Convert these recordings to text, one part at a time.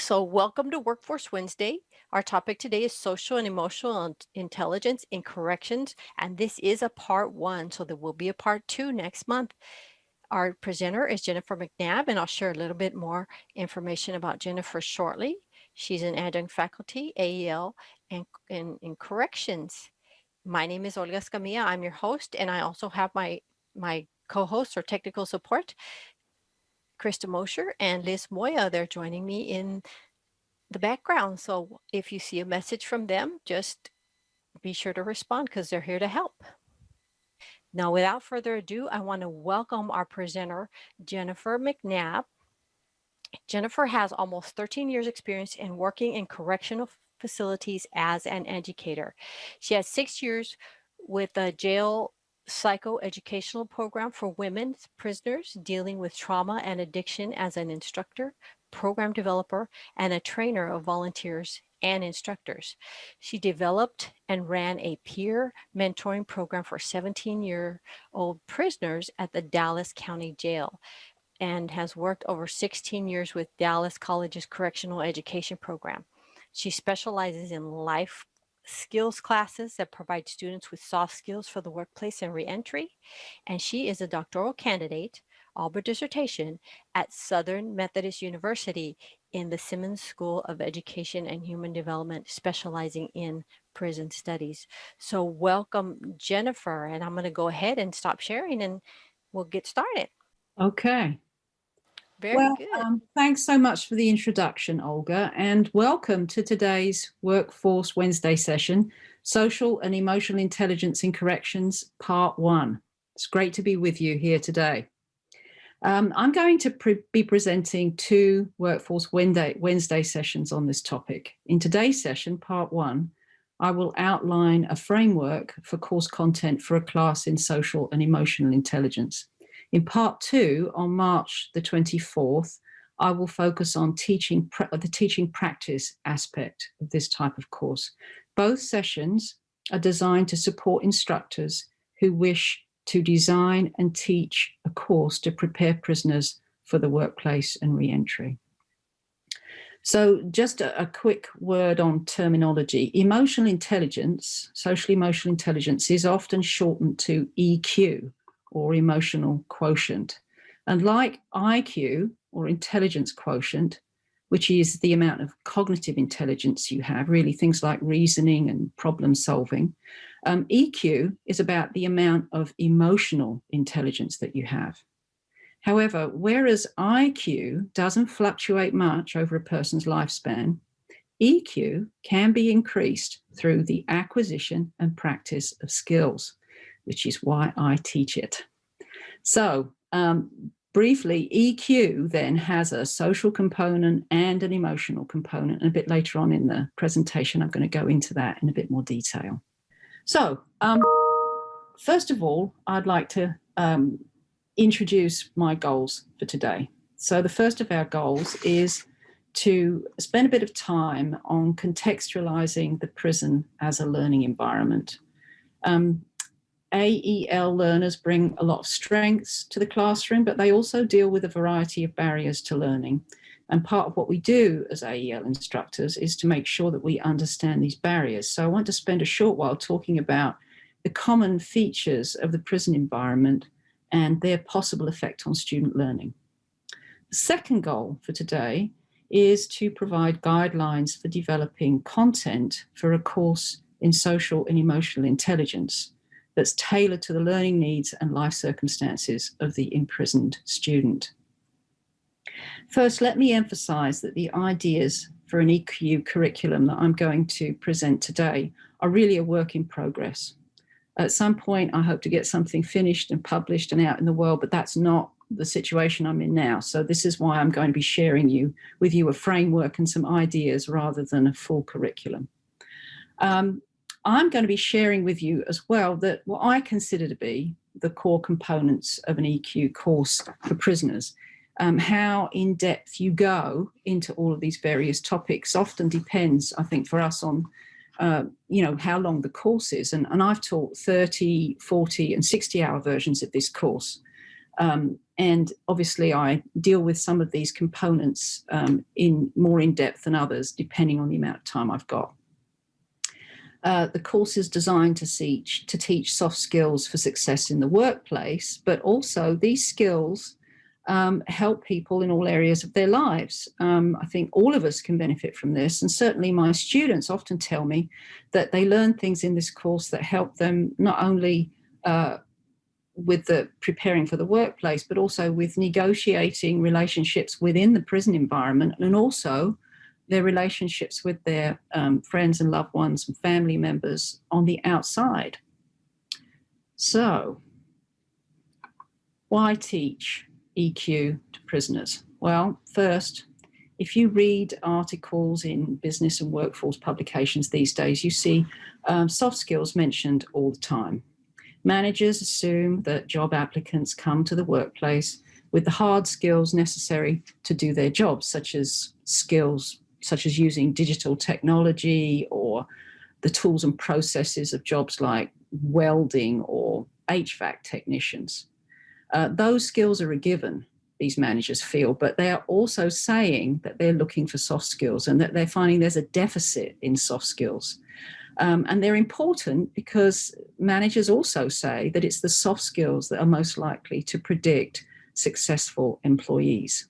So, welcome to Workforce Wednesday. Our topic today is social and emotional intelligence in corrections, and this is a part one, so there will be a part two next month. Our presenter is Jennifer McNabb, and I'll share a little bit more information about Jennifer shortly. She's an adjunct faculty, AEL, and in corrections. My name is Olga Escamilla. I'm your host, and I also have my co-host or technical support, Krista Mosher and Liz Moya. They're joining me in the background. So if you see a message from them, just be sure to respond because they're here to help. Now, without further ado, I want to welcome our presenter, Jennifer McNabb. Jennifer has almost 13 years experience in working in correctional facilities as an educator. She has 6 years with a jail psychoeducational program for women prisoners dealing with trauma and addiction as an instructor, program developer, and a trainer of volunteers and instructors. She developed and ran a peer mentoring program for 17-year-old prisoners at the Dallas County Jail and has worked over 16 years with Dallas College's correctional education program. She specializes in life skills classes that provide students with soft skills for the workplace and reentry. And she is a doctoral candidate, Alba dissertation, at Southern Methodist University in the Simmons School of Education and Human Development, specializing in prison studies. So welcome, Jennifer, and I'm going to go ahead and stop sharing and we'll get started. Okay. Very good. Thanks so much for the introduction, Olga, and welcome to today's Workforce Wednesday session, Social and Emotional Intelligence in Corrections, Part 1. It's great to be with you here today. I'm going to be presenting two Workforce Wednesday sessions on this topic. In today's session, Part 1, I will outline a framework for course content for a class in Social and Emotional Intelligence. In Part 2, on March the 24th, I will focus on the teaching practice aspect of this type of course. Both sessions are designed to support instructors who wish to design and teach a course to prepare prisoners for the workplace and reentry. So just a quick word on terminology. Emotional intelligence, social emotional intelligence, is often shortened to EQ, or emotional quotient. And like IQ, or intelligence quotient, which is the amount of cognitive intelligence you have, really things like reasoning and problem solving, EQ is about the amount of emotional intelligence that you have. However, whereas IQ doesn't fluctuate much over a person's lifespan, EQ can be increased through the acquisition and practice of skills, which is why I teach it. So briefly, EQ then has a social component and an emotional component. And a bit later on in the presentation, I'm going to go into that in a bit more detail. So first of all, I'd like to introduce my goals for today. So the first of our goals is to spend a bit of time on contextualizing the prison as a learning environment. AEL learners bring a lot of strengths to the classroom, but they also deal with a variety of barriers to learning. And part of what we do as AEL instructors is to make sure that we understand these barriers. So I want to spend a short while talking about the common features of the prison environment and their possible effect on student learning. The second goal for today is to provide guidelines for developing content for a course in social and emotional intelligence that's tailored to the learning needs and life circumstances of the imprisoned student. First, let me emphasize that the ideas for an EQ curriculum that I'm going to present today are really a work in progress. At some point, I hope to get something finished and published and out in the world, but that's not the situation I'm in now. So this is why I'm going to be sharing with you a framework and some ideas rather than a full curriculum. I'm going to be sharing with you as well that what I consider to be the core components of an EQ course for prisoners. How in depth you go into all of these various topics often depends, I think, for us on how long the course is. And I've taught 30, 40 and 60-hour versions of this course. And obviously I deal with some of these components in more in depth than others, depending on the amount of time I've got. The course is designed to teach soft skills for success in the workplace, but also these skills help people in all areas of their lives. I think all of us can benefit from this, and certainly my students often tell me that they learn things in this course that help them not only with the preparing for the workplace, but also with negotiating relationships within the prison environment, and also their relationships with their friends and loved ones and family members on the outside. So, why teach EQ to prisoners? Well, first, if you read articles in business and workforce publications these days, you see soft skills mentioned all the time. Managers assume that job applicants come to the workplace with the hard skills necessary to do their jobs, such as skills such as using digital technology or the tools and processes of jobs like welding or HVAC technicians. Those skills are a given, these managers feel, but they are also saying that they're looking for soft skills and that they're finding there's a deficit in soft skills. And they're important because managers also say that it's the soft skills that are most likely to predict successful employees.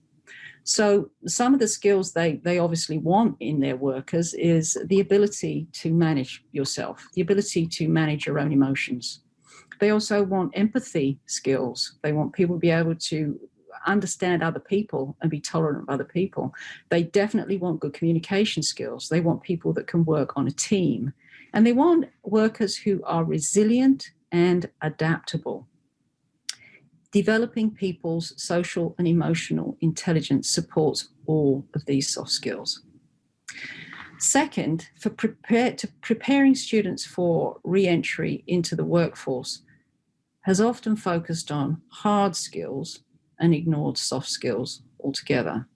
So some of the skills they obviously want in their workers is the ability to manage yourself, the ability to manage your own emotions. They also want empathy skills. They want people to be able to understand other people and be tolerant of other people. They definitely want good communication skills. They want people that can work on a team. And they want workers who are resilient and adaptable. Developing people's social and emotional intelligence supports all of these soft skills. Second, for preparing students for re-entry into the workforce has often focused on hard skills and ignored soft skills altogether.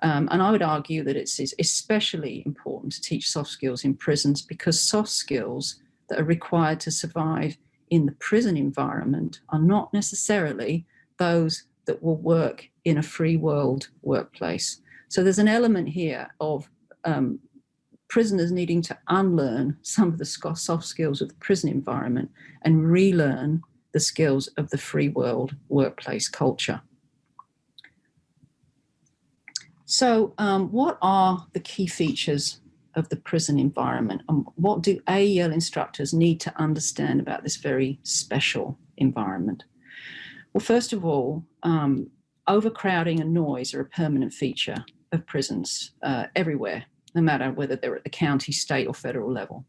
And I would argue that it's especially important to teach soft skills in prisons because soft skills that are required to survive in the prison environment are not necessarily those that will work in a free world workplace. So there's an element here of prisoners needing to unlearn some of the soft skills of the prison environment and relearn the skills of the free world workplace culture. So what are the key features of the prison environment, and what do AEL instructors need to understand about this very special environment? Well, first of all, overcrowding and noise are a permanent feature of prisons everywhere, no matter whether they're at the county, state or federal level.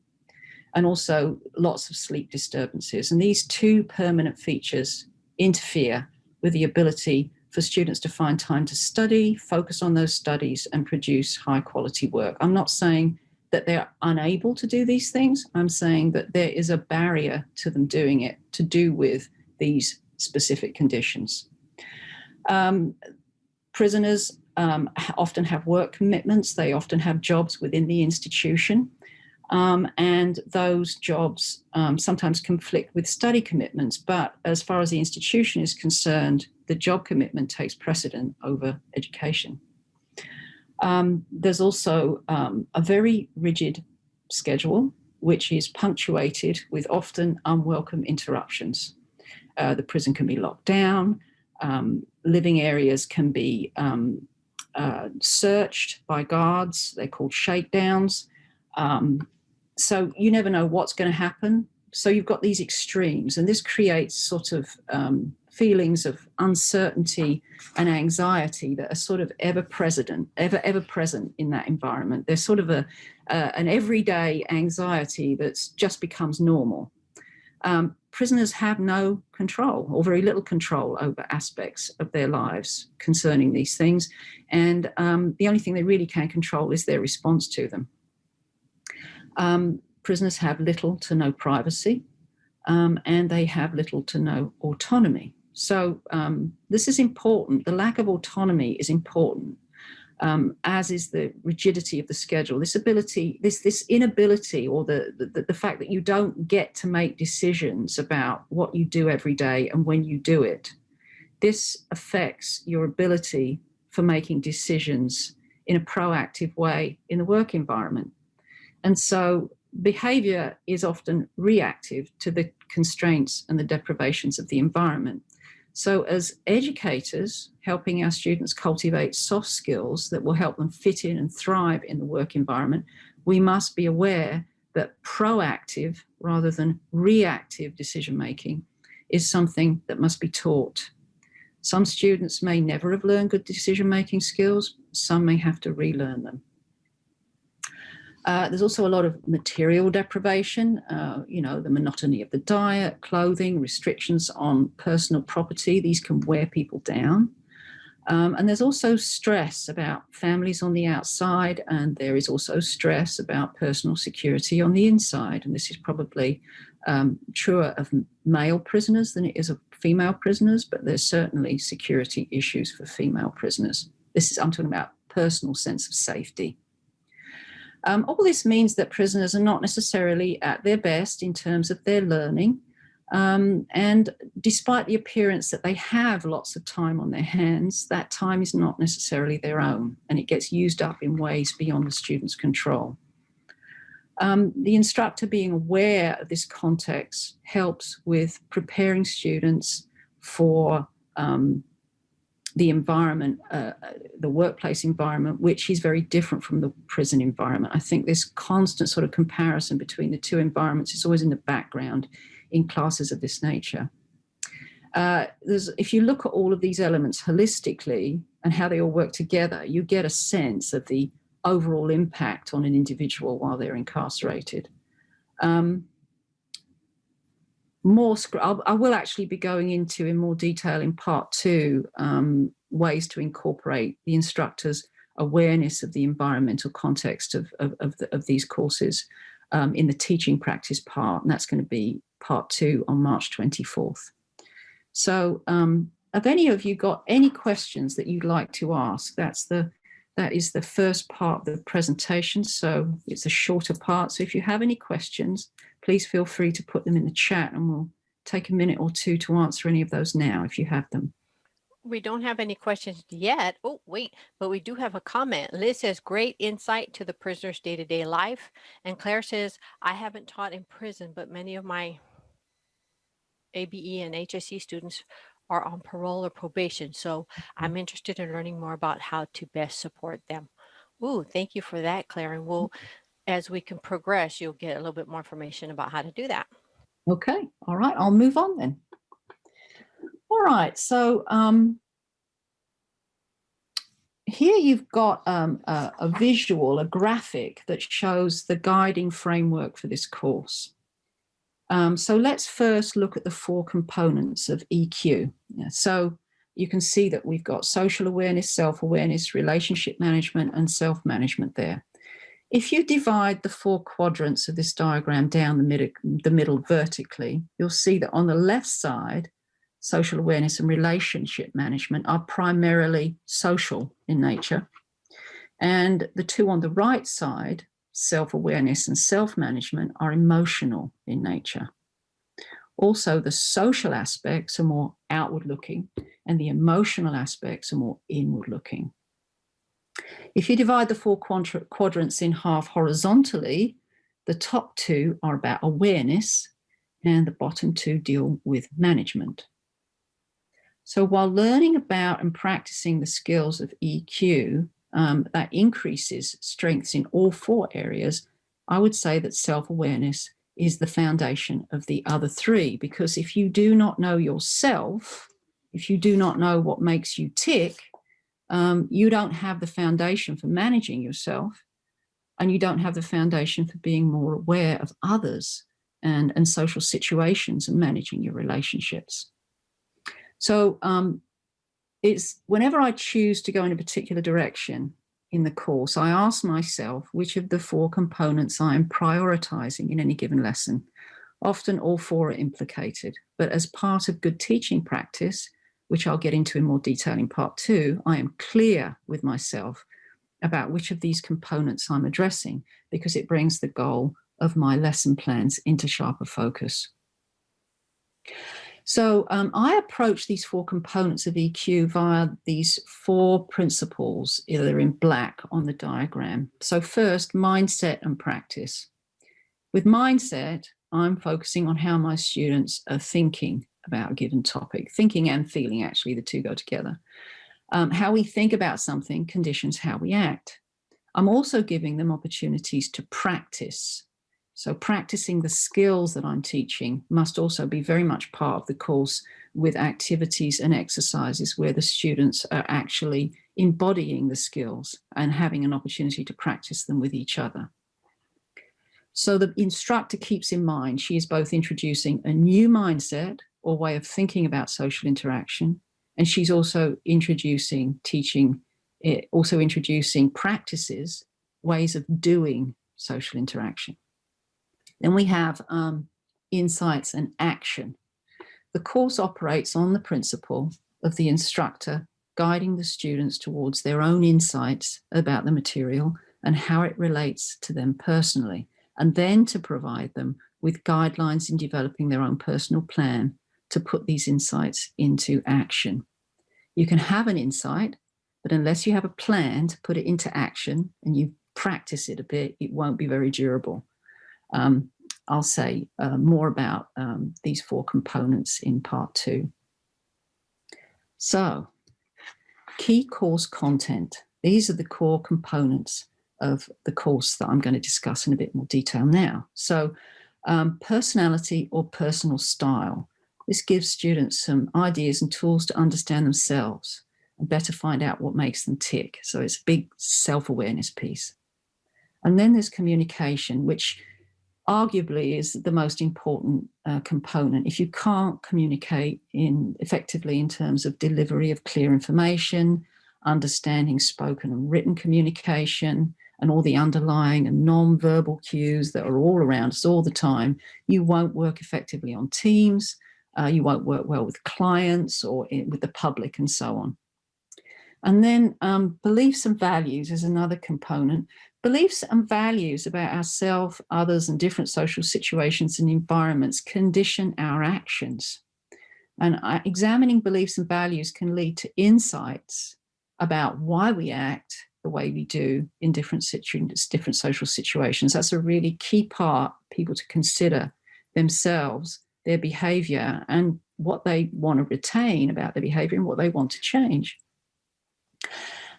And also lots of sleep disturbances. And these two permanent features interfere with the ability for students to find time to study, focus on those studies and produce high quality work. I'm not saying that they're unable to do these things. I'm saying that there is a barrier to them doing it to do with these specific conditions. Prisoners often have work commitments. They often have jobs within the institution. And those jobs sometimes conflict with study commitments. But as far as the institution is concerned, the job commitment takes precedent over education. There's also a very rigid schedule, which is punctuated with often unwelcome interruptions. The prison can be locked down. Living areas can be searched by guards. They're called shakedowns. So you never know what's going to happen. So you've got these extremes, and this creates sort of feelings of uncertainty and anxiety that are sort of ever present in that environment. There's sort of an everyday anxiety that's just becomes normal. Prisoners have no control or very little control over aspects of their lives concerning these things. And the only thing they really can control is their response to them. Prisoners have little to no privacy, and they have little to no autonomy. So this is important. The lack of autonomy is important, as is the rigidity of the schedule. This inability, or the fact that you don't get to make decisions about what you do every day and when you do it, this affects your ability for making decisions in a proactive way in the work environment. And so behavior is often reactive to the constraints and the deprivations of the environment. So as educators, helping our students cultivate soft skills that will help them fit in and thrive in the work environment, we must be aware that proactive rather than reactive decision making is something that must be taught. Some students may never have learned good decision making skills. Some may have to relearn them. There's also a lot of material deprivation, the monotony of the diet, clothing, restrictions on personal property. These can wear people down. And there's also stress about families on the outside, and there is also stress about personal security on the inside. And this is probably truer of male prisoners than it is of female prisoners, but there's certainly security issues for female prisoners. I'm talking about personal sense of safety. All this means that prisoners are not necessarily at their best in terms of their learning. And despite the appearance that they have lots of time on their hands, that time is not necessarily their own, and it gets used up in ways beyond the student's control. The instructor being aware of this context helps with preparing students for the environment, the workplace environment, which is very different from the prison environment. I think this constant sort of comparison between the two environments is always in the background in classes of this nature. If you look at all of these elements holistically and how they all work together, you get a sense of the overall impact on an individual while they're incarcerated. I will actually be going into in more detail in part 2 ways to incorporate the instructor's awareness of the environmental context of these courses in the teaching practice part, and that's going to be part 2 on March 24th. So have any of you got any questions that you'd like to ask? That is the first part of the presentation, so it's a shorter part. So if you have any questions, please feel free to put them in the chat, and we'll take a minute or two to answer any of those now if you have them. We don't have any questions yet. Oh, wait, but we do have a comment. Liz says, great insight to the prisoner's day-to-day life. And Claire says, I haven't taught in prison, but many of my ABE and HSC students are on parole or probation. So I'm interested in learning more about how to best support them. Ooh, thank you for that, Claire. And as we can progress, you'll get a little bit more information about how to do that. Okay, all right, I'll move on then. All right, so here you've got a visual, a graphic that shows the guiding framework for this course. So let's first look at the 4 components of EQ. So you can see that we've got social awareness, self-awareness, relationship management, and self-management there. If you divide the 4 quadrants of this diagram down the middle vertically, you'll see that on the left side, social awareness and relationship management are primarily social in nature. And the 2 on the right side, self-awareness and self-management, are emotional in nature. Also, the social aspects are more outward-looking, and the emotional aspects are more inward-looking. If you divide the 4 quadrants in half horizontally, the top 2 are about awareness, and the bottom 2 deal with management. So while learning about and practicing the skills of EQ, that increases strengths in all 4 areas, I would say that self-awareness is the foundation of the other 3, because if you do not know yourself, if you do not know what makes you tick, you don't have the foundation for managing yourself, and you don't have the foundation for being more aware of others and social situations and managing your relationships. So it's whenever I choose to go in a particular direction in the course, I ask myself which of the 4 components I am prioritizing in any given lesson. Often all 4 are implicated, but as part of good teaching practice, which I'll get into in more detail in part 2, I am clear with myself about which of these components I'm addressing, because it brings the goal of my lesson plans into sharper focus. So I approach these 4 components of EQ via these 4 principles, either in black on the diagram. So first, mindset and practice. With mindset, I'm focusing on how my students are thinking about a given topic. Thinking and feeling, actually, the two go together. How we think about something conditions how we act. I'm also giving them opportunities to practice. So practicing the skills that I'm teaching must also be very much part of the course, with activities and exercises where the students are actually embodying the skills and having an opportunity to practice them with each other. So the instructor keeps in mind she is both introducing a new mindset or way of thinking about social interaction, and she's also introducing practices, ways of doing social interaction. Then we have insights and action. The course operates on the principle of the instructor guiding the students towards their own insights about the material and how it relates to them personally, and then to provide them with guidelines in developing their own personal plan to put these insights into action. You can have an insight, but unless you have a plan to put it into action and you practice it a bit, it won't be very durable. I'll say more about these 4 components in part 2. So, key course content. These are the core components of the course that I'm going to discuss in a bit more detail now. So, personality or personal style. This gives students some ideas and tools to understand themselves and better find out what makes them tick. So it's a big self-awareness piece. And then there's communication, which arguably is the most important component. If you can't communicate effectively in terms of delivery of clear information, understanding spoken and written communication, and all the underlying and non-verbal cues that are all around us all the time, you won't work effectively on teams, you won't work well with clients or with the public and so on. And then beliefs and values is another component. Beliefs and values about ourselves, others, and different social situations and environments condition our actions. And examining beliefs and values can lead to insights about why we act the way we do in different social situations. That's a really key part, people to consider themselves, their behavior, and what they want to retain about their behavior and what they want to change.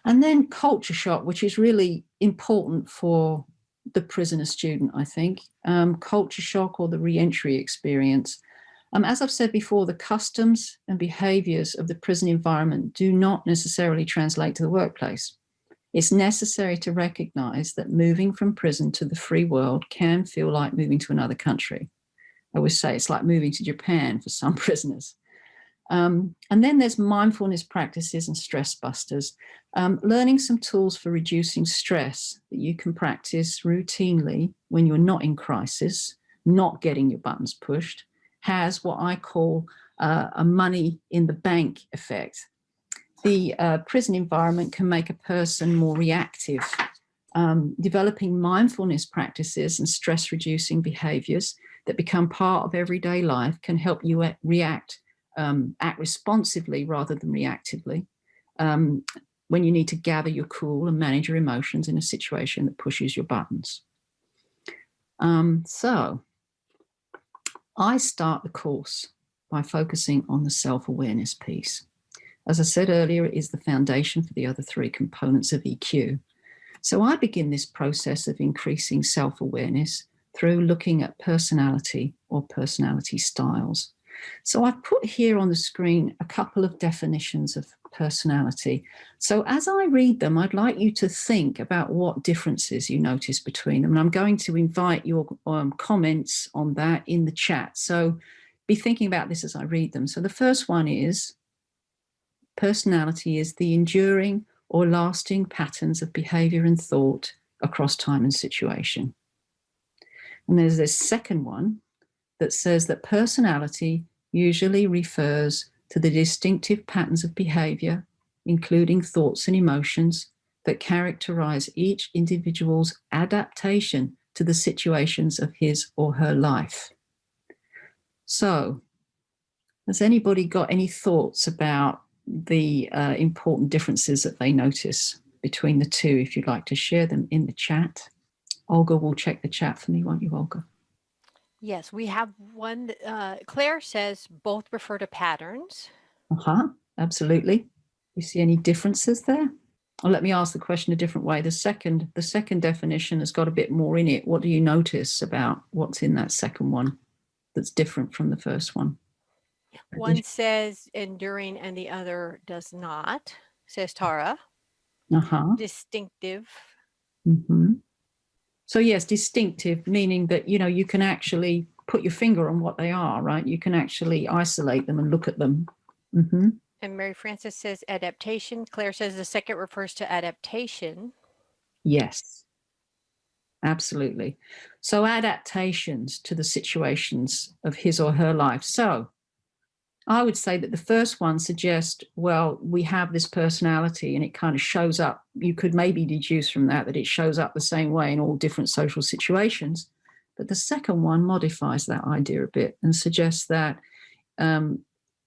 And then culture shock, which is really important for the prisoner student, I think. Culture shock, or the re-entry experience. As I've said before, the customs and behaviors of the prison environment do not necessarily translate to the workplace. It's necessary to recognize that moving from prison to the free world can feel like moving to another country. I always say it's like moving to Japan for some prisoners. And then there's mindfulness practices and stress busters. Learning some tools for reducing stress that you can practice routinely when you're not in crisis, not getting your buttons pushed, has what I call a money in the bank effect. The prison environment can make a person more reactive. Developing mindfulness practices and stress reducing behaviors that become part of everyday life can help you act responsively rather than reactively when you need to gather your cool and manage your emotions in a situation that pushes your buttons. So I start the course by focusing on the self-awareness piece. As I said earlier, it is the foundation for the other 3 components of EQ. So I begin this process of increasing self-awareness through looking at personality or personality styles. So I've put here on the screen a couple of definitions of personality. So as I read them, I'd like you to think about what differences you notice between them. And I'm going to invite your comments on that in the chat. So be thinking about this as I read them. So the first one is, personality is the enduring or lasting patterns of behavior and thought across time and situation. And there's this second one that says that personality usually refers to the distinctive patterns of behavior, including thoughts and emotions, that characterize each individual's adaptation to the situations of his or her life. So Has anybody got any thoughts about the important differences that they notice between the two? If you'd like to share them in the chat. Olga will check the chat for me, won't you, Olga? Yes, we have one. Claire says both refer to patterns. Absolutely. You see any differences there? Or let me ask the question a different way. The second definition has got a bit more in it. What do you notice about what's in that second one that's different from the first one? One says enduring and the other does not, says Tara. Distinctive. Mm-hmm. So yes, distinctive, meaning that, you can actually put your finger on what they are, right? You can actually isolate them and look at them. Mm-hmm. And Mary Frances says adaptation. Claire says the second refers to adaptation. Yes, absolutely. So adaptations to the situations of his or her life. So I would say that the first one suggests, well, we have this personality and it kind of shows up. You could maybe deduce from that it shows up the same way in all different social situations. But the second one modifies that idea a bit and suggests that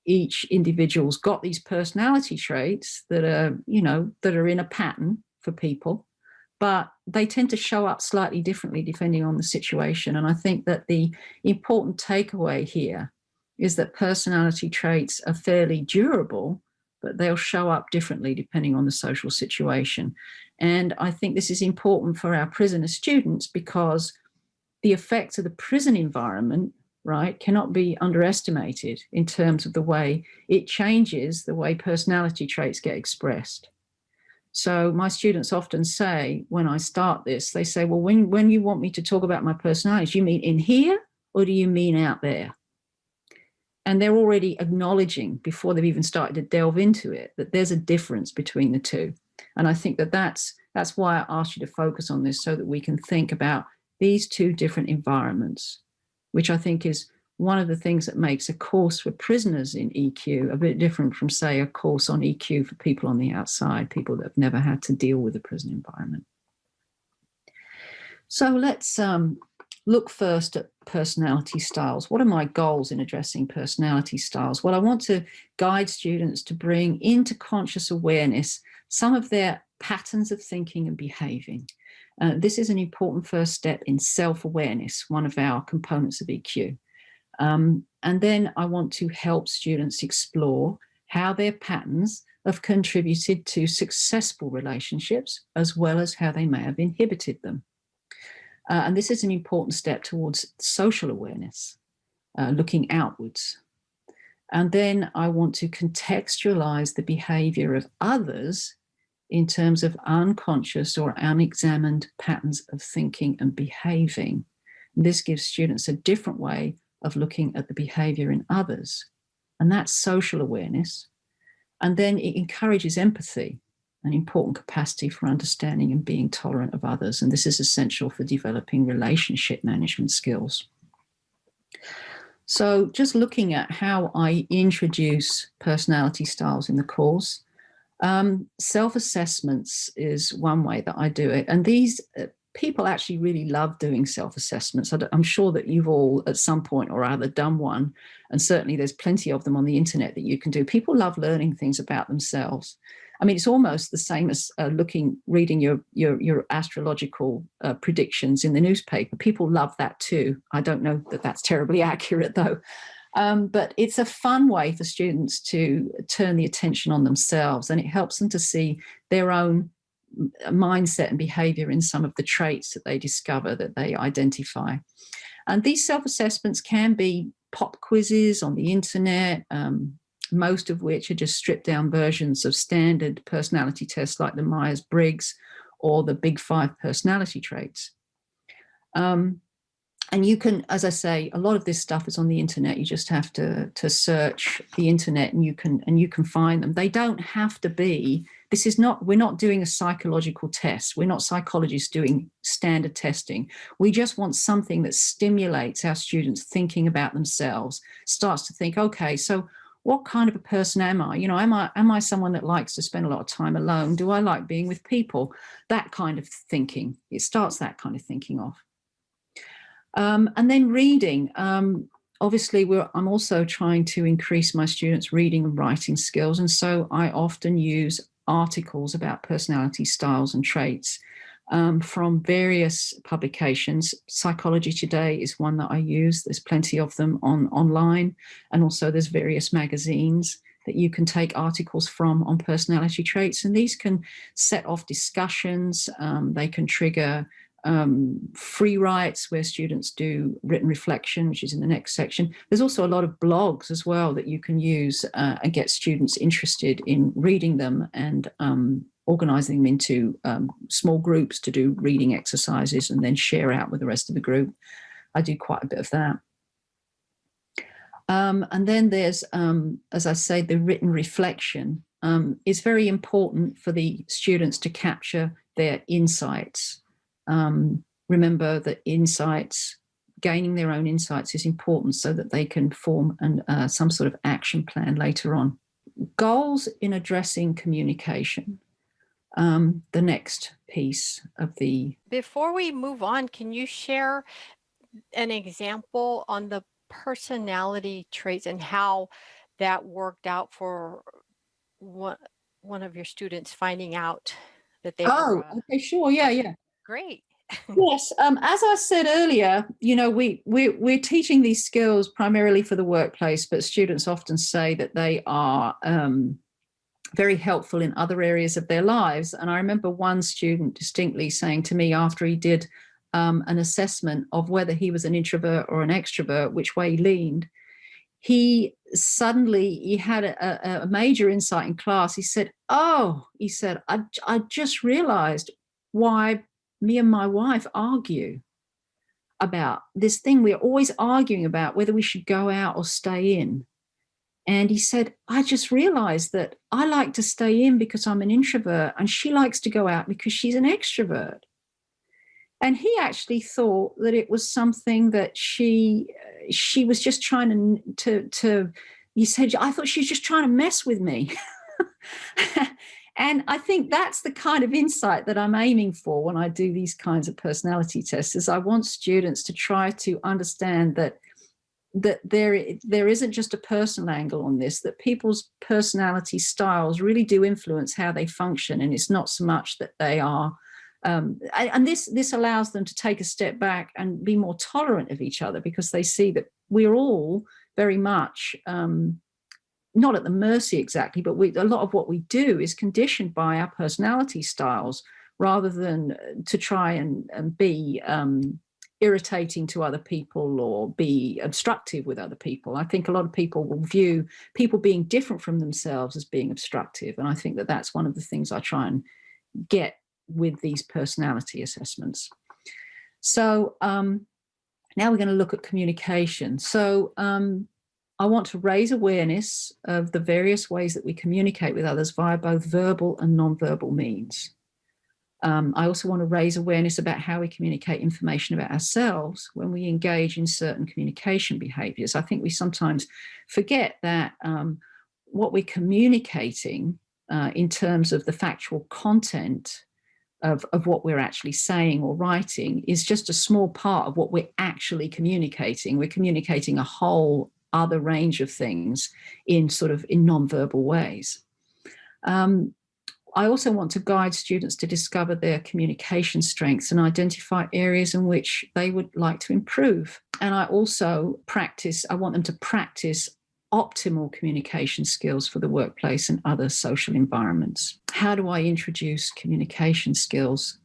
each individual's got these personality traits that are, that are in a pattern for people, but they tend to show up slightly differently depending on the situation. And I think that the important takeaway here is that personality traits are fairly durable, but they'll show up differently depending on the social situation. And I think this is important for our prisoner students because the effects of the prison environment, right, cannot be underestimated in terms of the way it changes the way personality traits get expressed. So my students often say, when I start this, they say, well, when you want me to talk about my personality, do you mean in here or do you mean out there? And they're already acknowledging before they've even started to delve into it that there's a difference between the two. And I think that that's why I asked you to focus on this, so that we can think about these two different environments, which I think is one of the things that makes a course for prisoners in EQ a bit different from, say, a course on EQ for people on the outside, people that have never had to deal with the prison environment. So let's look first at personality styles. What are my goals in addressing personality styles? Well, I want to guide students to bring into conscious awareness some of their patterns of thinking and behaving. This is an important first step in self-awareness, one of our components of EQ. And then I want to help students explore how their patterns have contributed to successful relationships, as well as how they may have inhibited them. And this is an important step towards social awareness, looking outwards. And then I want to contextualize the behavior of others in terms of unconscious or unexamined patterns of thinking and behaving. And this gives students a different way of looking at the behavior in others. And that's social awareness. And then it encourages empathy, an important capacity for understanding and being tolerant of others. And this is essential for developing relationship management skills. So just looking at how I introduce personality styles in the course, self-assessments is one way that I do it. And these people actually really love doing self-assessments. I'm sure that you've all at some point or other done one. And certainly there's plenty of them on the internet that you can do. People love learning things about themselves. I mean, it's almost the same as reading your astrological predictions in the newspaper. People love that too. I don't know that that's terribly accurate though. But it's a fun way for students to turn the attention on themselves, and it helps them to see their own mindset and behavior in some of the traits that they discover, that they identify. And these self-assessments can be pop quizzes on the internet, most of which are just stripped down versions of standard personality tests like the Myers-Briggs or the Big Five personality traits. And you can, as I say, a lot of this stuff is on the internet. You just have to search the internet and you can find them. They don't have to be, we're not doing a psychological test. We're not psychologists doing standard testing. We just want something that stimulates our students thinking about themselves, starts to think, okay, so what kind of a person am I? You know, am I someone that likes to spend a lot of time alone? Do I like being with people? That kind of thinking. It starts that kind of thinking off. And then reading. obviously I'm also trying to increase my students' reading and writing skills. And so I often use articles about personality styles and traits from various publications. Psychology Today is one that I use. There's plenty of them online. And also there's various magazines that you can take articles from on personality traits. And these can set off discussions. They can trigger free writes where students do written reflection, which is in the next section. There's also a lot of blogs as well that you can use and get students interested in reading them and organizing them into small groups to do reading exercises and then share out with the rest of the group. I do quite a bit of that. And then there's, as I say, the written reflection is very important for the students to capture their insights. Remember that gaining their own insights is important so that they can form some sort of action plan later on. Goals in addressing communication. The next piece of the... Before we move on, can you share an example on the personality traits and how that worked out for one of your students finding out that they were... okay, sure, yeah. Great. Yes, as I said earlier, we're teaching these skills primarily for the workplace, but students often say that they are very helpful in other areas of their lives. And I remember one student distinctly saying to me after he did an assessment of whether he was an introvert or an extrovert, which way he leaned, he had a major insight in class. He said, I just realized why me and my wife argue about this thing. We're always arguing about whether we should go out or stay in. And he said, I just realized that I like to stay in because I'm an introvert and she likes to go out because she's an extrovert. And he actually thought that it was something that she was just trying to he said, I thought she was just trying to mess with me. And I think that's the kind of insight that I'm aiming for when I do these kinds of personality tests, is I want students to try to understand that there isn't just a personal angle on this, that people's personality styles really do influence how they function. And it's not so much that they are, and this allows them to take a step back and be more tolerant of each other, because they see that we're all very much, not at the mercy exactly, but a lot of what we do is conditioned by our personality styles rather than to try and be irritating to other people or be obstructive with other people. I think a lot of people will view people being different from themselves as being obstructive. And I think that that's one of the things I try and get with these personality assessments. So now we're going to look at communication. So I want to raise awareness of the various ways that we communicate with others via both verbal and nonverbal means. I also want to raise awareness about how we communicate information about ourselves when we engage in certain communication behaviors. I think we sometimes forget that what we're communicating in terms of the factual content of what we're actually saying or writing is just a small part of what we're actually communicating. We're communicating a whole other range of things in nonverbal ways. I also want to guide students to discover their communication strengths and identify areas in which they would like to improve. And I also want them to practice optimal communication skills for the workplace and other social environments. How do I introduce communication skills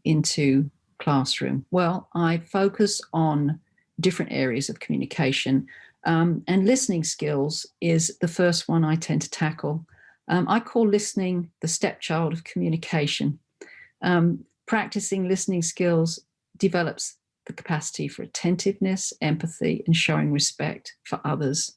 into classroom? Well, I focus on different areas of communication, and listening skills is the first one I tend to tackle. I call listening the stepchild of communication. Practicing listening skills develops the capacity for attentiveness, empathy, and showing respect for others.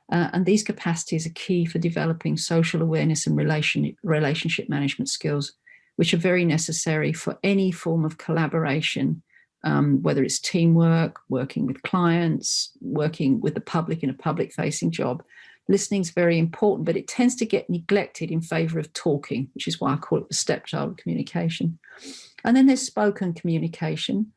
And these capacities are key for developing social awareness and relationship management skills, which are very necessary for any form of collaboration, whether it's teamwork, working with clients, working with the public in a public-facing job. Listening is very important, but it tends to get neglected in favor of talking, which is why I call it the stepchild of communication. And then there's spoken communication.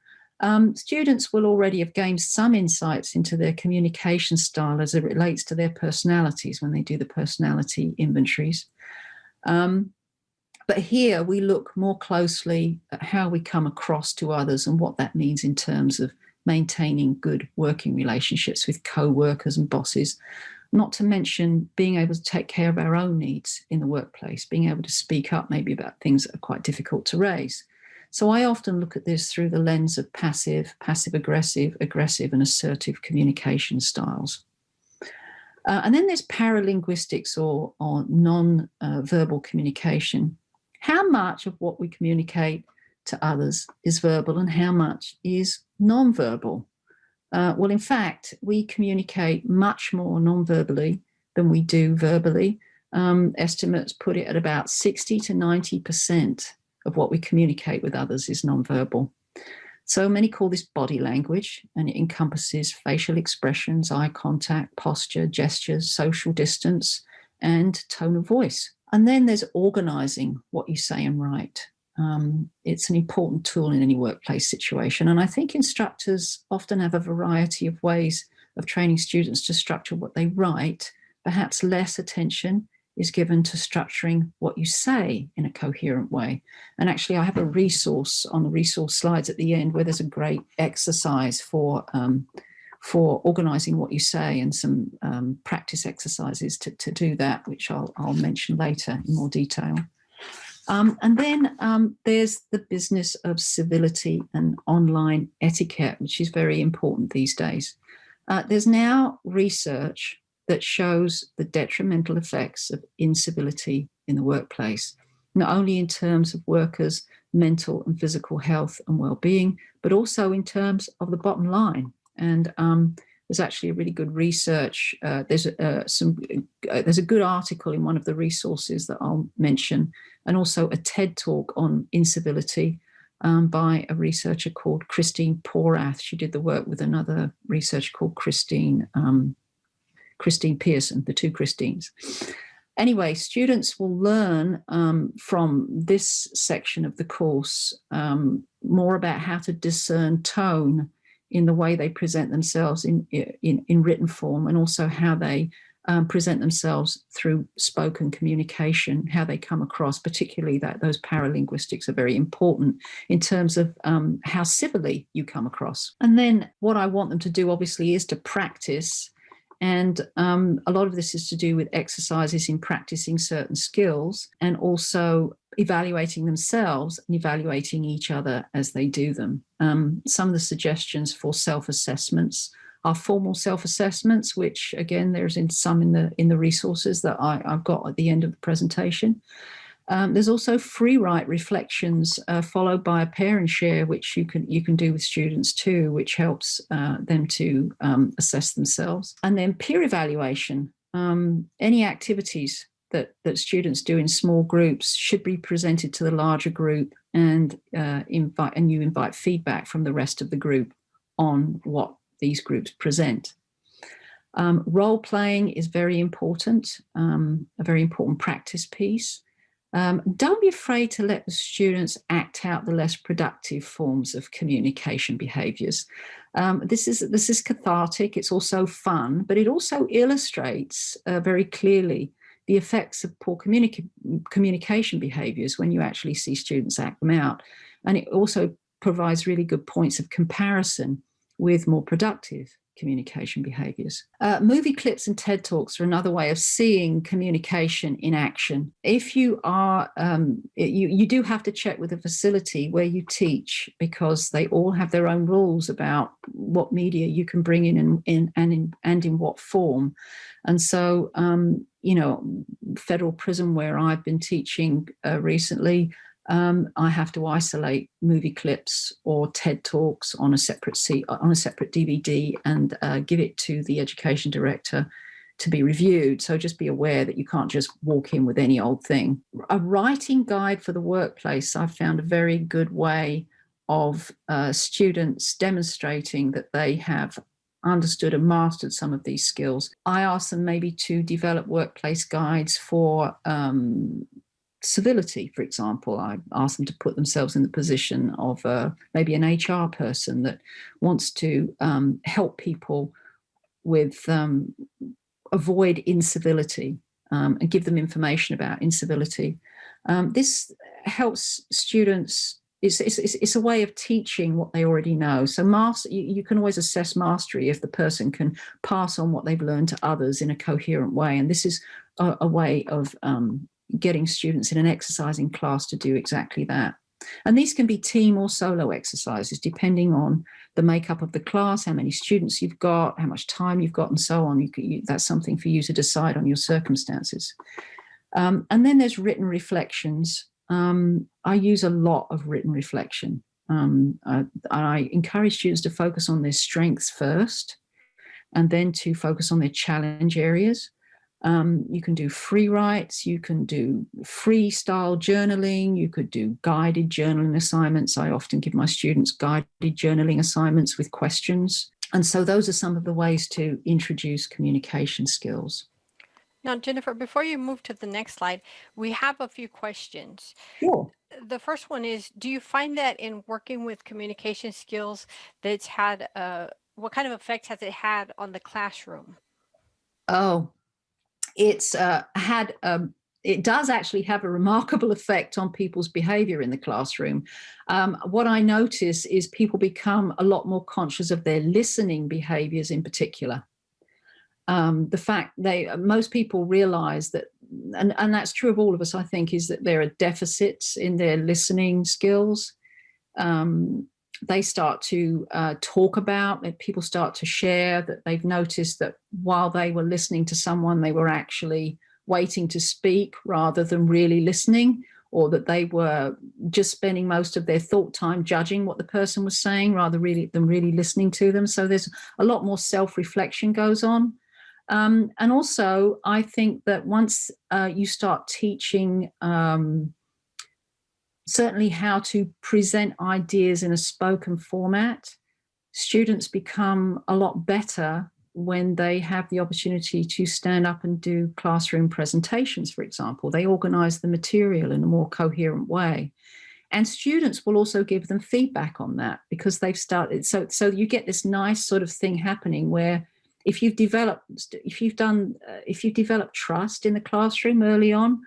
Students will already have gained some insights into their communication style as it relates to their personalities when they do the personality inventories. But here we look more closely at how we come across to others and what that means in terms of maintaining good working relationships with co-workers and bosses, not to mention being able to take care of our own needs in the workplace, being able to speak up maybe about things that are quite difficult to raise. So I often look at this through the lens of passive, passive-aggressive, aggressive and assertive communication styles. And then there's paralinguistics or non-verbal communication. How much of what we communicate to others is verbal and how much is non-verbal? Well, in fact, we communicate much more non-verbally than we do verbally. Estimates put it at about 60 to 90% of what we communicate with others is non-verbal. So many call this body language, and it encompasses facial expressions, eye contact, posture, gestures, social distance, and tone of voice. And then there's organizing what you say and write. It's an important tool in any workplace situation. And I think instructors often have a variety of ways of training students to structure what they write. Perhaps less attention is given to structuring what you say in a coherent way. And actually, I have a resource on the resource slides at the end where there's a great exercise for organizing what you say and some practice exercises to do that, which I'll mention later in more detail. And then there's the business of civility and online etiquette, which is very important these days. There's now research that shows the detrimental effects of incivility in the workplace, not only in terms of workers' mental and physical health and well-being, but also in terms of the bottom line. And there's actually a really good research. There's a good article in one of the resources that I'll mention, and also a TED talk on incivility by a researcher called Christine Porath. She did the work with another researcher called Christine Pearson, the two Christines. Anyway, students will learn from this section of the course more about how to discern tone in the way they present themselves in written form, and also how they present themselves through spoken communication, how they come across, particularly that those paralinguistics are very important in terms of how civilly you come across. And then what I want them to do, obviously, is to practice. And a lot of this is to do with exercises in practicing certain skills and also evaluating themselves and evaluating each other as they do them. Some of the suggestions for self-assessments are formal self-assessments, which again, there's some in the resources that I've got at the end of the presentation. There's also free write reflections followed by a pair and share, which you can do with students too, which helps them to assess themselves. And then peer evaluation. Any activities that students do in small groups should be presented to the larger group, and you invite feedback from the rest of the group on what these groups present. Role playing is very important, a very important practice piece. Don't be afraid to let the students act out the less productive forms of communication behaviours. This is cathartic. It's also fun, but it also illustrates very clearly the effects of poor communication behaviours when you actually see students act them out. And it also provides really good points of comparison with more productive communication behaviours. Movie clips and TED Talks are another way of seeing communication in action. If you are, you do have to check with the facility where you teach, because they all have their own rules about what media you can bring in and in what form. And so, Federal Prison, where I've been teaching recently, I have to isolate movie clips or TED Talks on a separate DVD and give it to the education director to be reviewed. So just be aware that you can't just walk in with any old thing. A writing guide for the workplace, I've found a very good way of students demonstrating that they have understood and mastered some of these skills. I ask them maybe to develop workplace guides for civility, for example. I ask them to put themselves in the position of maybe an HR person that wants to help people with avoid incivility and give them information about incivility. This helps students. It's a way of teaching what they already know. So you can always assess mastery if the person can pass on what they've learned to others in a coherent way. And this is a way of getting students in an exercising class to do exactly that. And these can be team or solo exercises, depending on the makeup of the class, how many students you've got, how much time you've got, and so on. That's something for you to decide on your circumstances. And then there's written reflections. I use a lot of written reflection. I encourage students to focus on their strengths first, and then to focus on their challenge areas. You can do free writes, you can do freestyle journaling, you could do guided journaling assignments. I often give my students guided journaling assignments with questions. And so those are some of the ways to introduce communication skills. Now, Jennifer, before you move to the next slide, we have a few questions. Sure. The first one is, do you find that in working with communication skills that it's had, what kind of effect has it had on the classroom? Oh, it's had it does actually have a remarkable effect on people's behavior in the classroom. What I notice is people become a lot more conscious of their listening behaviors in particular. The fact most people realize that, and that's true of all of us, I think, is that there are deficits in their listening skills. They start to talk about, that people start to share that they've noticed that while they were listening to someone, they were actually waiting to speak rather than really listening, or that they were just spending most of their thought time judging what the person was saying rather than really listening to them. So there's a lot more self-reflection goes on. And also, I think that once you start teaching certainly how to present ideas in a spoken format, students become a lot better when they have the opportunity to stand up and do classroom presentations, for example. They organize the material in a more coherent way. And students will also give them feedback on that because they've started. So you get this nice sort of thing happening where if you've developed trust in the classroom early on,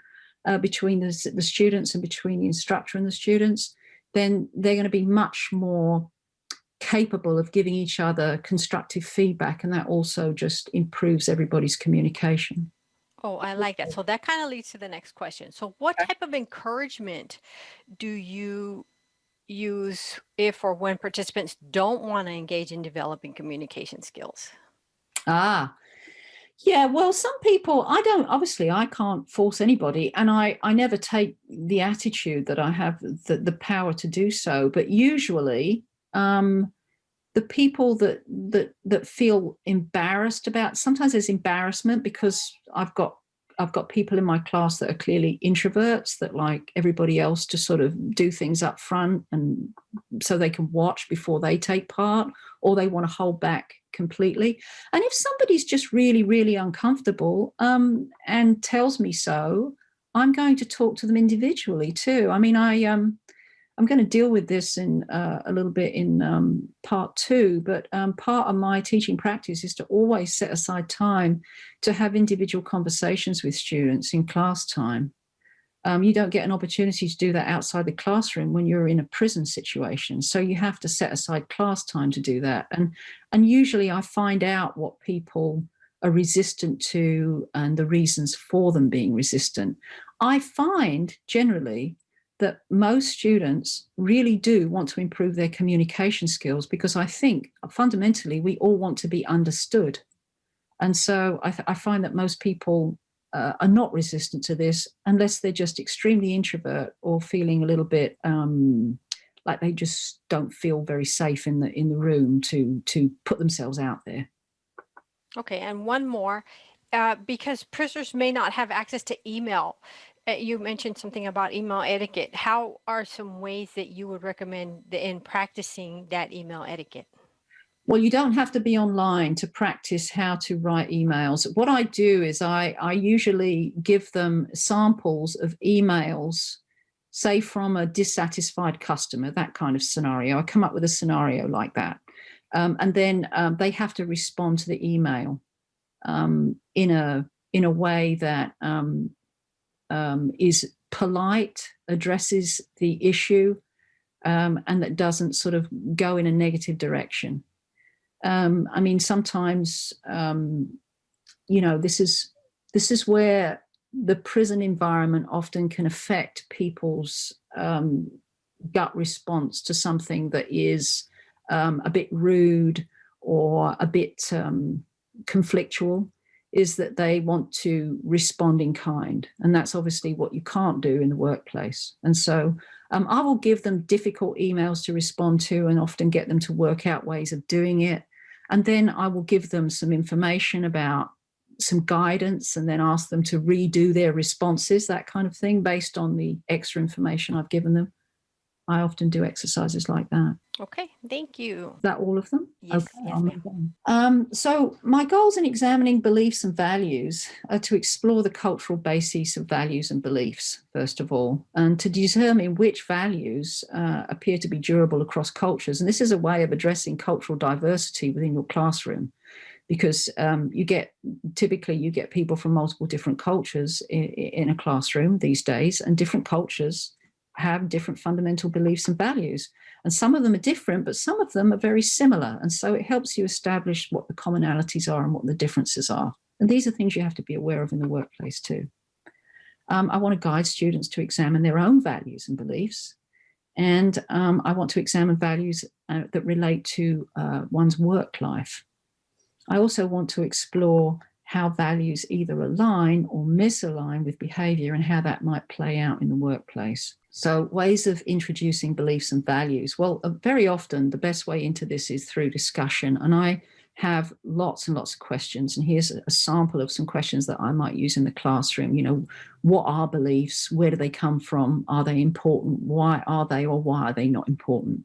between the students and between the instructor and the students, then they're going to be much more capable of giving each other constructive feedback, and that also just improves everybody's communication. Oh, I like that. So that kind of leads to the next question. So what type of encouragement do you use if or when participants don't want to engage in developing communication skills? Yeah, well, some people, I can't force anybody. And I never take the attitude that I have the power to do so. But usually, the people that feel embarrassed about, sometimes there's embarrassment because I've got people in my class that are clearly introverts that like everybody else to sort of do things up front and so they can watch before they take part, or they want to hold back completely. And if somebody's just really, really uncomfortable and tells me so, I'm going to talk to them individually too. I mean, I'm going to deal with this in a little bit in part 2, but part of my teaching practice is to always set aside time to have individual conversations with students in class time. You don't get an opportunity to do that outside the classroom when you're in a prison situation. So you have to set aside class time to do that. And usually I find out what people are resistant to and the reasons for them being resistant. I find generally that most students really do want to improve their communication skills because I think fundamentally we all want to be understood. And so I find that most people are not resistant to this unless they're just extremely introvert or feeling a little bit like they just don't feel very safe in the room to put themselves out there. Okay, and one more, because prisoners may not have access to email. You mentioned something about email etiquette. How are some ways that you would recommend in practicing that email etiquette? Well, you don't have to be online to practice how to write emails. What I do is I usually give them samples of emails, say from a dissatisfied customer, that kind of scenario. I come up with a scenario like that. And then they have to respond to the email in a way that is polite, addresses the issue, and that doesn't sort of go in a negative direction. I mean, sometimes, this is where the prison environment often can affect people's gut response to something that is a bit rude or a bit conflictual, is that they want to respond in kind. And that's obviously what you can't do in the workplace. And so I will give them difficult emails to respond to and often get them to work out ways of doing it. And then I will give them some information about some guidance and then ask them to redo their responses, that kind of thing, based on the extra information I've given them. I often do exercises like that. Okay, thank you. Is that all of them? Yes, Okay, yes, I'll ma'am. move on. So my goals in examining beliefs and values are to explore the cultural basis of values and beliefs, first of all, and to determine which values appear to be durable across cultures. And this is a way of addressing cultural diversity within your classroom, because you get people from multiple different cultures in a classroom these days, and different cultures have different fundamental beliefs and values. And some of them are different, but some of them are very similar. And so it helps you establish what the commonalities are and what the differences are. And these are things you have to be aware of in the workplace too. I want to guide students to examine their own values and beliefs. And I want to examine values that relate to one's work life. I also want to explore how values either align or misalign with behavior and how that might play out in the workplace. So ways of introducing beliefs and values. Well, very often the best way into this is through discussion. And I have lots and lots of questions. And here's a sample of some questions that I might use in the classroom. You know, what are beliefs? Where do they come from? Are they important? Why are they, or why are they not important?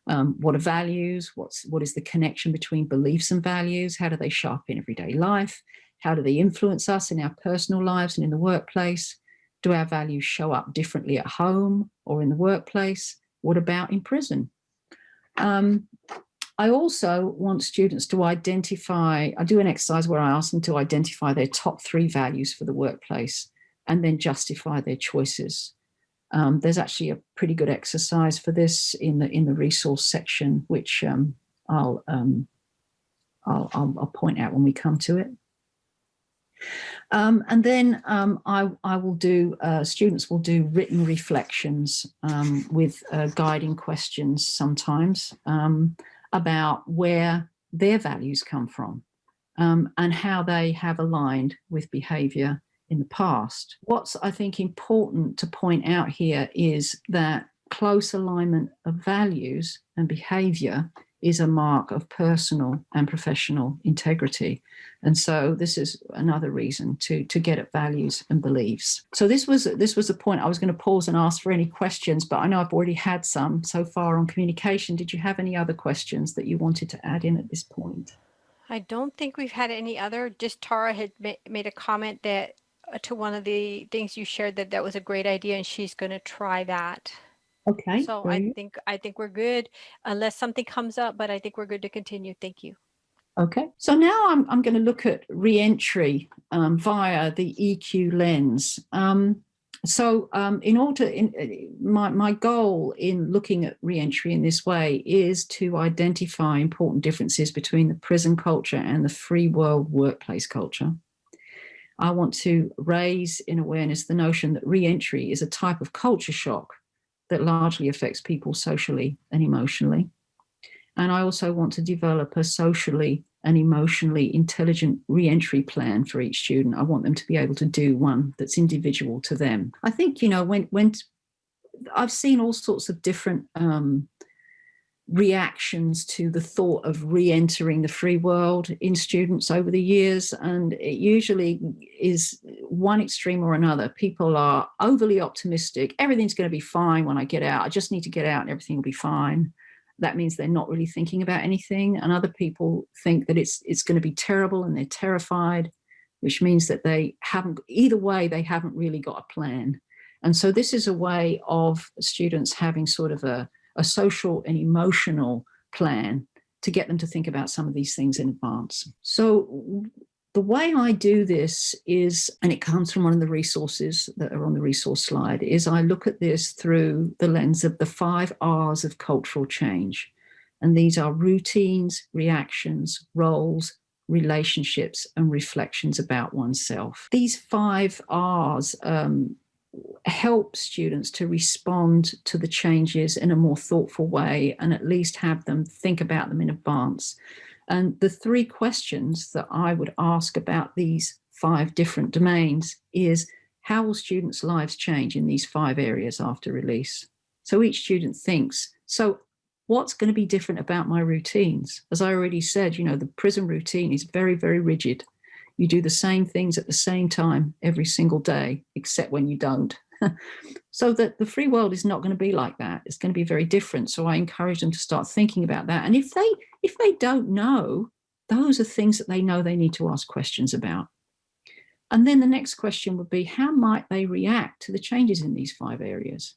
What are values? What is the connection between beliefs and values? How do they show up in everyday life? How do they influence us in our personal lives and in the workplace? Do our values show up differently at home or in the workplace? What about in prison? I also want students to identify, I do an exercise where I ask them to identify their top 3 values for the workplace and then justify their choices. There's actually a pretty good exercise for this in the resource section, which I'll point out when we come to it. And then I will do, students will do written reflections with guiding questions sometimes about where their values come from and how they have aligned with behavior in the past. What's, I think, important to point out here is that close alignment of values and behavior is a mark of personal and professional integrity. And so this is another reason to get at values and beliefs. So this was the point. I was going to pause and ask for any questions, but I know I've already had some so far on communication. Did you have any other questions that you wanted to add in at this point? I don't think we've had any other. Just Tara had made a comment that to one of the things you shared that was a great idea, and she's going to try that. Okay. So I think we're good, unless something comes up, but I think we're good to continue. Thank you. Okay. So now I'm going to look at re-entry via the EQ lens. My goal in looking at re-entry in this way is to identify important differences between the prison culture and the free world workplace culture. I want to raise in awareness the notion that re-entry is a type of culture shock that largely affects people socially and emotionally. And I also want to develop a socially and emotionally intelligent re-entry plan for each student. I want them to be able to do one that's individual to them. I think, when I've seen all sorts of different reactions to the thought of re-entering the free world in students over the years, and it usually is one extreme or another. People are overly optimistic. Everything's going to be fine when I get out. I just need to get out and everything will be fine. that means they're not really thinking about anything. And other people think that it's going to be terrible and they're terrified, which means that they haven't, either way, they haven't really got a plan. And so this is a way of students having sort of a social and emotional plan to get them to think about some of these things in advance. So the way I do this is, and it comes from one of the resources that are on the resource slide, is I look at this through the lens of the 5 R's of cultural change. And these are routines, reactions, roles, relationships, and reflections about oneself. These 5 R's help students to respond to the changes in a more thoughtful way, and at least have them think about them in advance. And the 3 questions that I would ask about these 5 different domains is, how will students' lives change in these 5 areas after release? So each student thinks, so what's going to be different about my routines? As I already said, the prison routine is very, very rigid. You do the same things at the same time every single day, except when you don't. So that the free world is not going to be like that. It's going to be very different. So I encourage them to start thinking about that. And if they don't know, those are things that they know they need to ask questions about. And then the next question would be, how might they react to the changes in these 5 areas?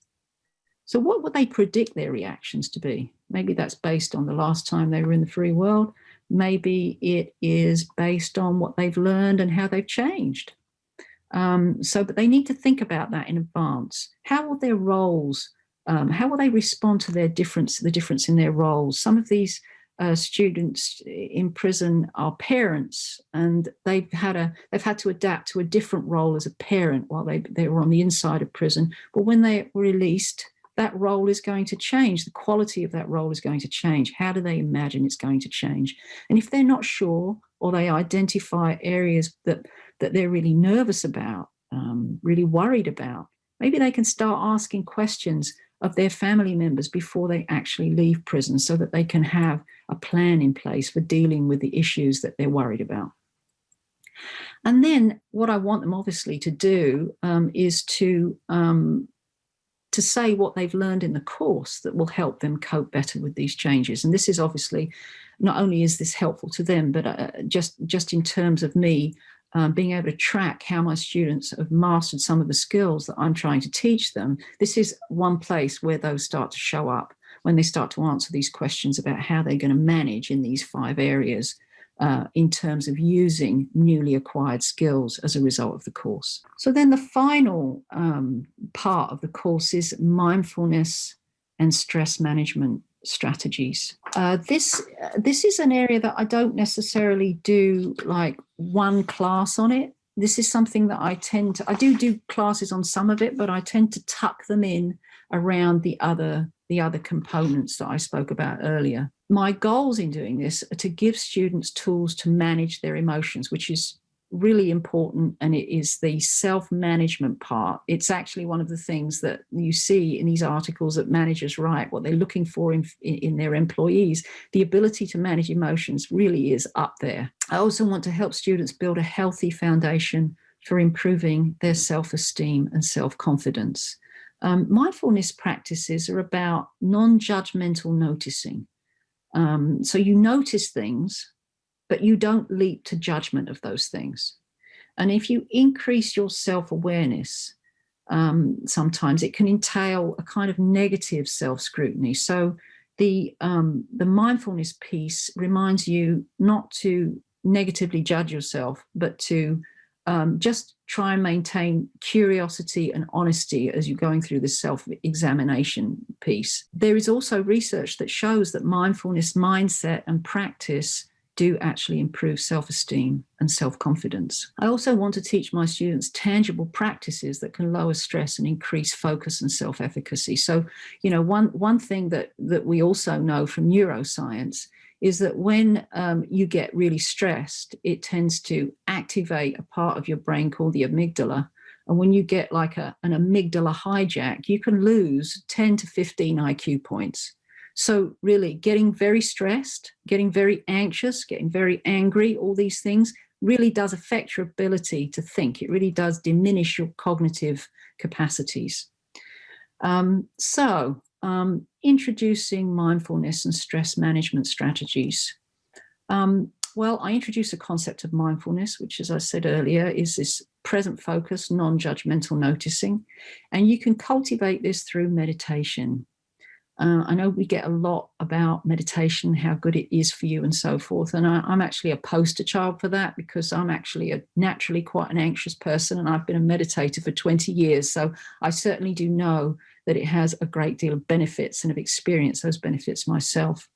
So what would they predict their reactions to be? Maybe that's based on the last time they were in the free world. Maybe it is based on what they've learned and how they've changed. But they need to think about that in advance. How will their roles, how will they respond to the difference in their roles? Some of these students in prison are parents, and they've had to adapt to a different role as a parent while they were on the inside of prison. But when they were released, that role is going to change. The quality of that role is going to change. How do they imagine it's going to change? And if they're not sure, or they identify areas that they're really nervous about, really worried about, maybe they can start asking questions of their family members before they actually leave prison, so that they can have a plan in place for dealing with the issues that they're worried about. And then what I want them obviously to do is to say what they've learned in the course that will help them cope better with these changes. And this is obviously, not only is this helpful to them, but just in terms of me being able to track how my students have mastered some of the skills that I'm trying to teach them. This is one place where those start to show up, when they start to answer these questions about how they're going to manage in these 5 areas in terms of using newly acquired skills as a result of the course. So then the final part of the course is mindfulness and stress management strategies. This is an area that I don't necessarily do like one class on it. This is something that I do classes on some of it, but I tend to tuck them in around the other components that I spoke about earlier. My goals in doing this are to give students tools to manage their emotions, which is really important, and it is the self-management part. It's actually one of the things that you see in these articles that managers write, what they're looking for in their employees. The ability to manage emotions really is up there. I also want to help students build a healthy foundation for improving their self-esteem and self-confidence. Mindfulness practices are about non-judgmental noticing. So you notice things, but you don't leap to judgment of those things. And if you increase your self-awareness, sometimes it can entail a kind of negative self-scrutiny. So the mindfulness piece reminds you not to negatively judge yourself, but to just try and maintain curiosity and honesty as you're going through this self-examination piece. There is also research that shows that mindfulness mindset and practice do actually improve self-esteem and self-confidence. I also want to teach my students tangible practices that can lower stress and increase focus and self-efficacy. So, one thing that we also know from neuroscience is that when you get really stressed, it tends to activate a part of your brain called the amygdala. And when you get like an amygdala hijack, you can lose 10 to 15 IQ points. So really getting very stressed, getting very anxious, getting very angry, all these things really does affect your ability to think. It really does diminish your cognitive capacities. So introducing mindfulness and stress management strategies. Well, I introduce a concept of mindfulness, which, as I said earlier, is this present focus, non-judgmental noticing. And you can cultivate this through meditation. I know we get a lot about meditation, how good it is for you and so forth. And I'm actually a poster child for that, because I'm actually naturally quite an anxious person, and I've been a meditator for 20 years. So I certainly do know that it has a great deal of benefits and have experienced those benefits myself.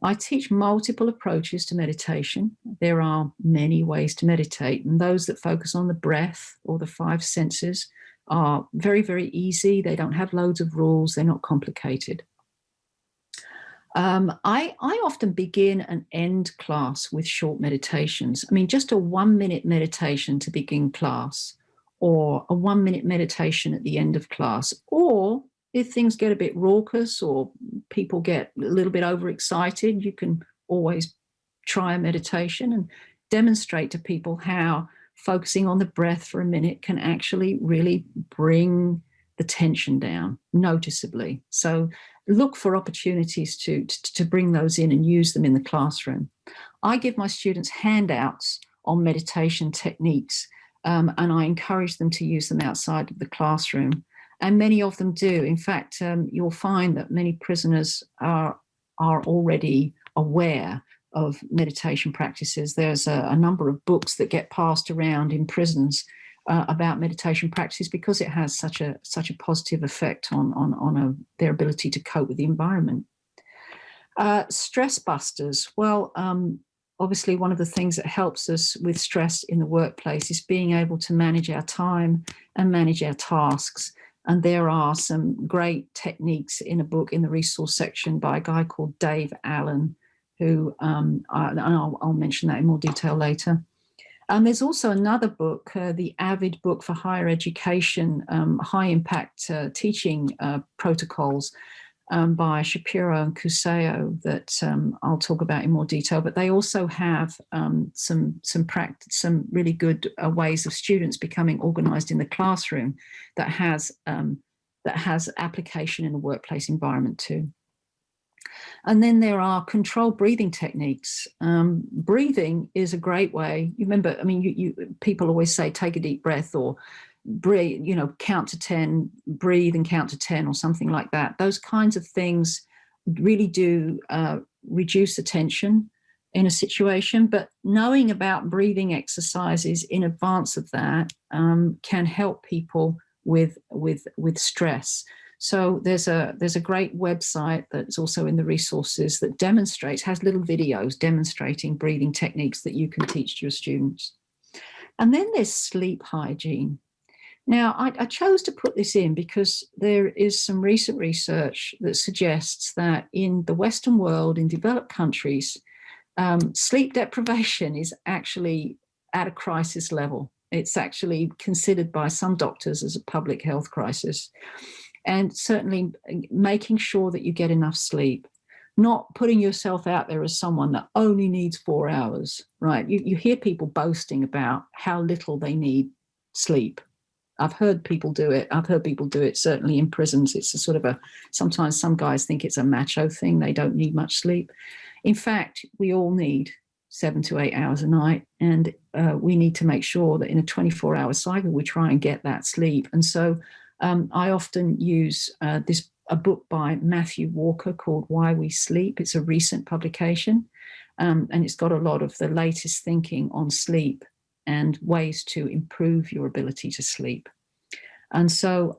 I teach multiple approaches to meditation. There are many ways to meditate, and those that focus on the breath or the five senses are very, very easy. They don't have loads of rules. They're not complicated. I often begin and end class with short meditations. I mean, just a 1-minute meditation to begin class, or a 1-minute meditation at the end of class, or if things get a bit raucous or people get a little bit overexcited, you can always try a meditation and demonstrate to people how focusing on the breath for a minute can actually really bring the tension down noticeably. So look for opportunities to bring those in and use them in the classroom. I give my students handouts on meditation techniques, and I encourage them to use them outside of the classroom. And many of them do. In fact, you'll find that many prisoners are already aware of meditation practices. There's a number of books that get passed around in prisons about meditation practices, because it has such a positive effect on their ability to cope with the environment. Stress busters. Well, obviously one of the things that helps us with stress in the workplace is being able to manage our time and manage our tasks. And there are some great techniques in a book in the resource section by a guy called Dave Allen, who, and I'll mention that in more detail later. And there's also another book, the AVID book for higher education, high impact teaching protocols, by Shapiro and Cuseo, that I'll talk about in more detail. But they also have some really good ways of students becoming organized in the classroom that has application in the workplace environment too. And then there are controlled breathing techniques. Breathing is a great way. You remember, I mean, people always say, take a deep breath, or breathe, count to 10, breathe and count to 10, or something like that. Those kinds of things really do reduce the tension in a situation. But knowing about breathing exercises in advance of that can help people with stress. So there's a great website that's also in the resources that has little videos demonstrating breathing techniques that you can teach to your students. And then there's sleep hygiene. Now, I chose to put this in because there is some recent research that suggests that in the Western world, in developed countries, sleep deprivation is actually at a crisis level. It's actually considered by some doctors as a public health crisis. And certainly making sure that you get enough sleep, not putting yourself out there as someone that only needs 4 hours, right? You hear people boasting about how little they need sleep. I've heard people do it. I've heard people do it certainly in prisons. It's a sort of sometimes some guys think it's a macho thing. They don't need much sleep. In fact, we all need 7 to 8 hours a night. And we need to make sure that in a 24-hour cycle, we try and get that sleep. And so I often use a book by Matthew Walker called Why We Sleep. It's a recent publication, and it's got a lot of the latest thinking on sleep and ways to improve your ability to sleep. And so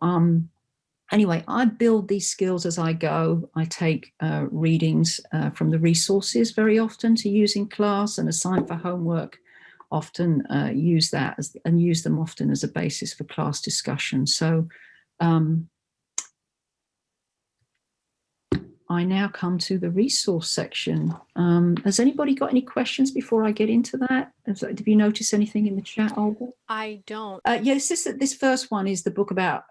anyway, I build these skills as I go. I take readings from the resources very often to use in class and assign for homework. Often use that and use them often as a basis for class discussion. So I now come to the resource section. Has anybody got any questions before I get into that? Have you noticed anything in the chat, Olga? I don't. Yes, this first one is the book about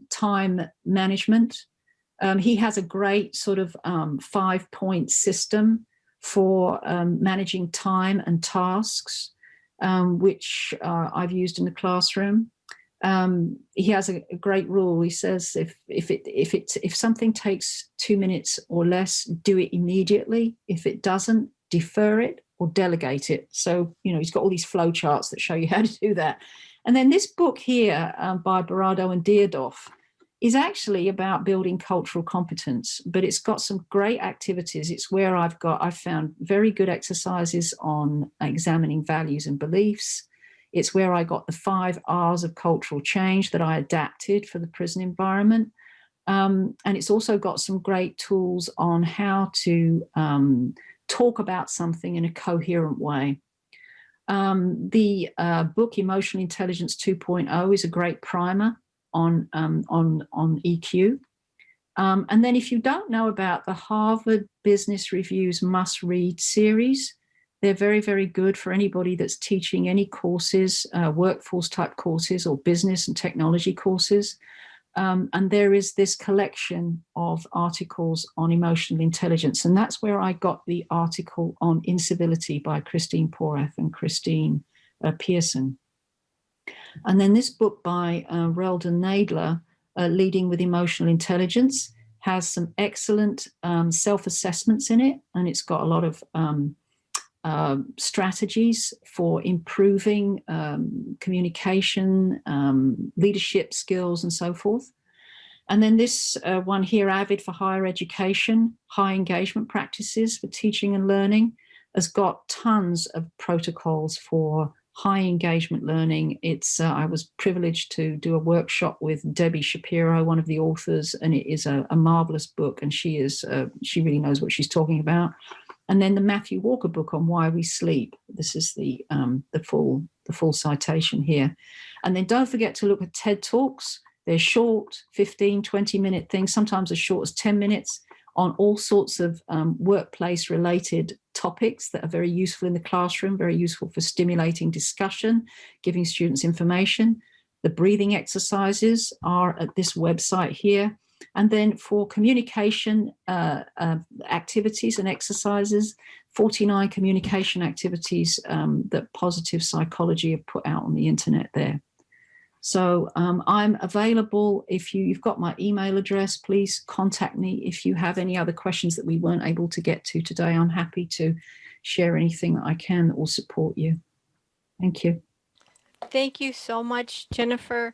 time management. He has a great sort of 5-point system for managing time and tasks, which I've used in the classroom. he has a great rule. He says if something takes 2 minutes or less, do it immediately. If it doesn't, defer it or delegate it. So, he's got all these flow charts that show you how to do that. And then this book here by Barado and Dierdorf is actually about building cultural competence, but it's got some great activities. It's where I've found very good exercises on examining values and beliefs. It's where I got the 5 R's of cultural change that I adapted for the prison environment. And it's also got some great tools on how to talk about something in a coherent way. The book Emotional Intelligence 2.0 is a great primer on EQ. And then if you don't know about the Harvard Business Review's must-read series, they're very, very good for anybody that's teaching any courses, workforce type courses or business and technology courses. And there is this collection of articles on emotional intelligence. And that's where I got the article on incivility by Christine Porath and Christine Pearson. And then this book by Reldon Nadler, Leading with Emotional Intelligence, has some excellent self-assessments in it. And it's got a lot of strategies for improving communication, leadership skills, and so forth. And then this one here, Avid for Higher Education, High Engagement Practices for Teaching and Learning, has got tons of protocols for high engagement learning. I was privileged to do a workshop with Debbie Shapiro, one of the authors, and it is a marvelous book, and she really knows what she's talking about. And then the Matthew Walker book on Why We Sleep. This is the full citation here. And then don't forget to look at TED Talks. They're short, 15, 20-minute things, sometimes as short as 10 minutes, on all sorts of workplace-related topics that are very useful in the classroom, very useful for stimulating discussion, giving students information. The breathing exercises are at this website here. And then for communication activities and exercises, 49 communication activities that Positive Psychology have put out on the internet there. So I'm available. If you've got my email address, please contact me. If you have any other questions that we weren't able to get to today, I'm happy to share anything that I can or support you. Thank you. Thank you so much, Jennifer.